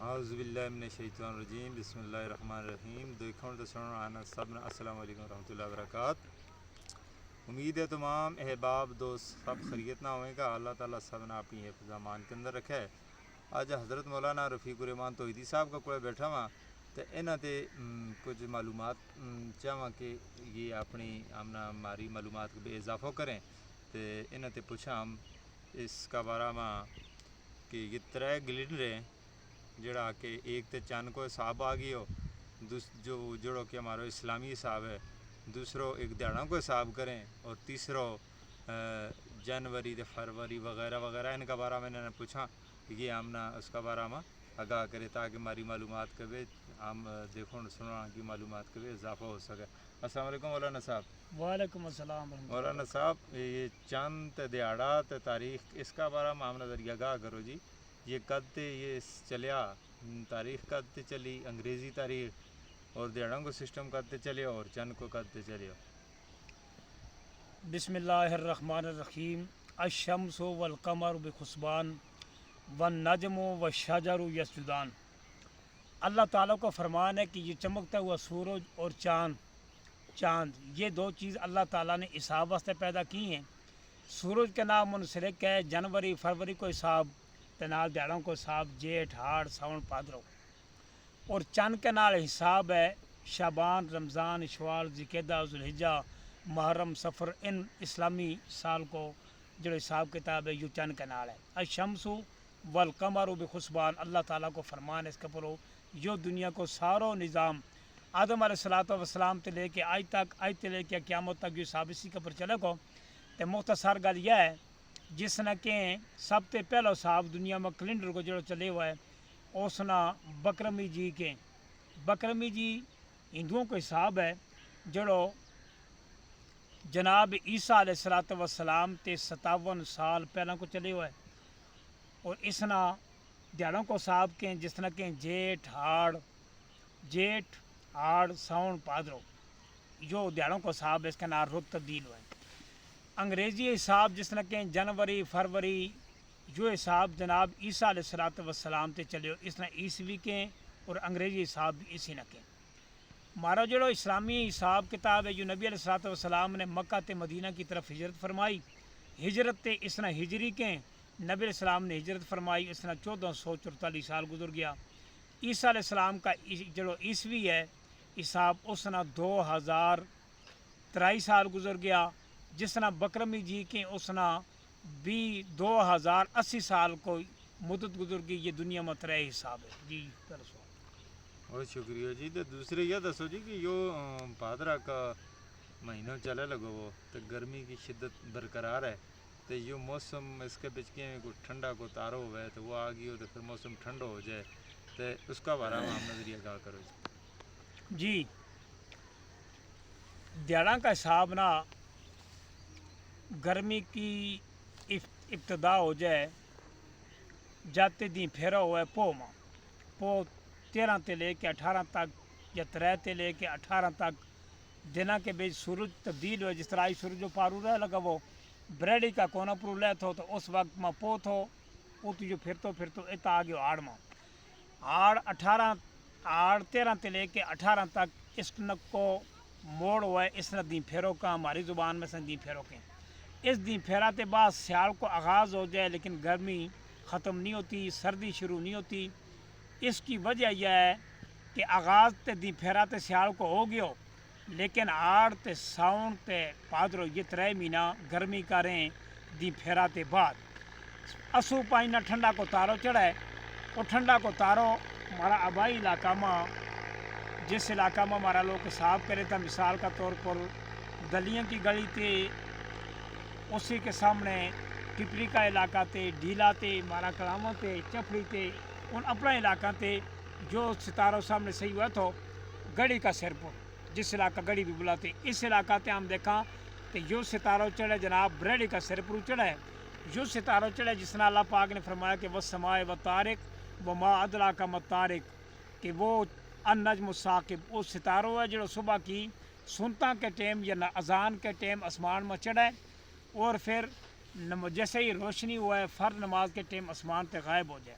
اعوذ باللہ من الشیطان الرجیم بسم اللہ الرحمن الرحیم دیکھوں تو سنو آنا سب السلام علیکم ورحمۃ اللہ وبرکاتہ۔ امید ہے تمام احباب دوست سب خیریت نہ ہوئے گا، اللہ تعالیٰ سب نے اپنی حفظ امان کے اندر رکھا ہے۔ آج حضرت مولانا رفیق الرحمان توحیدی صاحب کا کوئی بیٹھا ہوا تو انہاں تے کچھ معلومات چاہواں کہ یہ اپنی ہماری معلومات کو اضافہ کریں تو انہاں تے پوچھا ہم اس کا بارہ میں کہ یہ ترے گلنڈر ہیں جڑا کہ ایک تے چند کو حساب آ گئی ہو، جو جڑو کہ ہمارا اسلامی حساب ہے، دوسرو ایک دیہڑوں کو حساب کریں، اور تیسرو جنوری تے فروری وغیرہ وغیرہ ان کا بارہ میں نے پوچھا کہ یہ ہم نہ اس کا بارہ میں آگاہ کرے تاکہ ہماری معلومات کے بھی ہم دیکھوں سننا کی معلومات کے بھی اضافہ ہو سکے۔ السلام علیکم مولانا صاحب۔ وعلیکم السلام ورحمۃ اللہ۔ مولانا صاحب یہ چند تے دیہڑا تے تاریخ اس کا بارہ میں ہم نظریہ آگاہ کرو جی، یہ کد تے یہ چلیا، تاریخ کد تے چلی، انگریزی تاریخ، اور دیہڑوں کو سسٹم کد تے چلے اور چند کو کد تے چلے؟ بسم اللہ الرحمن الرحیم۔ الشمس والقمر بحسبان والنجم والشجر یسجدان۔ اللہ تعالیٰ کو فرمان ہے کہ یہ چمکتا ہوا سورج اور چاند یہ دو چیز اللہ تعالیٰ نے حساب واسطے پیدا کی ہیں۔ سورج کے نام منسلک ہے جنوری فروری کو حساب، تنال دیہڑوں کو حساب جیٹھ ہاڑ ساون بھادرو، اور چند کے نال حساب ہے شعبان رمضان شوال ذوالقعدہ ذوالحجہ محرم سفر، ان اسلامی سال کو جو حساب کتاب ہے یہ چند کے نال ہے۔ الشمس والقمر بحسبان، اللہ تعالیٰ کو فرمان ہے اس کے پرو جو دنیا کو سارو نظام آدم علیہ الصلوۃ والسلام تے لے کے آج تک تے لے کے قیامت تک جو حساب اسی کے پر چلے کو تے مختصر گل یہ ہے جس نے کہ سب تے پہلا حساب دنیا میں کیلنڈر کو جو چلے ہوا ہے اس نا بکرمی جی ہندوؤں کو حساب ہے جڑو جناب عیسیٰ علیہ الصلوۃ والسلام تے 57 سال پہلا کو چلے ہوا ہے، اور اس نا دیہڑوں کو حساب کے جس طرح کہ جیٹھ ہاڑ ساون بھادرو جو دیہڑوں کو حساب ہے اس کا نام رت تبدیل ہوا ہے۔ انگریزی حساب جس طرح کہ جنوری فروری جو حساب جناب عیسیٰ علیہ الصلوۃ والسلام تے چلے ہو، اس طرح عیسوی کے اور انگریزی حساب بھی اسی نہ کے۔ ہمارا جو اسلامی حساب کتاب ہے جو نبی علیہ الصلوۃ والسلام نے مکہ تے مدینہ کی طرف ہجرت فرمائی، ہجرت تے اس طرح ہجری کے نبی علیہ السلام نے ہجرت فرمائی، اس طرح 1444 سال گزر گیا۔ عیسیٰ علیہ السلام کا جو عیسوی ہے حساب اس طرح 2023 سال گزر گیا، جس طرح بکرمی جی کے اس طرح بھی 2080 سال کو مدت گزر گئی۔ یہ دنیا میں ترے حساب ہے جی۔ بہت شکریہ جی۔ تو دوسرے یہ دسو جی کہ جو بھادرہ کا مہینہ چلے لگو وہ تو گرمی کی شدت برقرار ہے، تو یہ موسم اس کے بچ میں کوئی ٹھنڈا کو تارو ہوئے تو وہ آ گئی ہو تو پھر موسم ٹھنڈا ہو جائے تو اس کا بارہ میں ہم نظریہ آگاہ کرو جی۔ دیہڑا کا حساب نا گرمی کی ابتدا ہو جائے جاتے دن پھیرا ہوا ہے پو 13 تے لے کے 18 تک یا 3 تے لے کے 18 تک دنوں کے بیچ سورج تبدیل ہوئے، جس طرح سورج جو پارو رہ لگا وہ بریڈی کا کونا پرو لے تھو تو اس وقت میں پو تھو وہ تو جو پھرتو اتا آگے آڑ میں آڑ 13 تے لے کے 18 تک اس کو موڑ ہوا ہے، اس نے دین پھیرو کا ہماری زبان میں دین پھیرو کے اس دین پھیرا تے بعد سیال کو آغاز ہو جائے لیکن گرمی ختم نہیں ہوتی، سردی شروع نہیں ہوتی۔ اس کی وجہ یہ ہے کہ آغاز تے دین پھیرا تے سیال کو ہو گیا لیکن آڑ تے ساون تے بھادرو یہ 3 مہینہ گرمی کریں دین پھیرا تے بعد اسو پائنا ٹھنڈا کو تارو چڑھا ہے۔ وہ ٹھنڈا کو تارو ہمارا آبائی علاقہ میں جس علاقہ میں ہمارا لوگ حساب کرے تھا، مثال کا طور پر دلیاں کی گلی تے اسی کے سامنے ٹپری کا علاقہ تے ڈھیلا تے مارا کلاما تے چپڑی تے ان اپنا علاقہ تے جو ستاروں سامنے صحیح ہوا تو گڑی کا سر پر جس علاقہ گڑی بھی بلاتے اس علاقہ تے ہم دیکھا کہ جو ستاروں چڑھے جناب بریڈی کا سر پر چڑھا ہے، جو ستاروں چڑھے جس نے اللہ پاک نے فرمایا کہ وہ سمائے و طارق و ما ادراک ما طارق، کہ وہ النجم الثاقب وہ ستاروں ہے جو صبح کی سنتا کے ٹائم یا اذان کے ٹائم آسمان میں چڑھے اور پھر جیسے ہی روشنی ہوا ہے فرض نماز کے ٹائم آسمان پہ غائب ہو جائے۔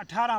18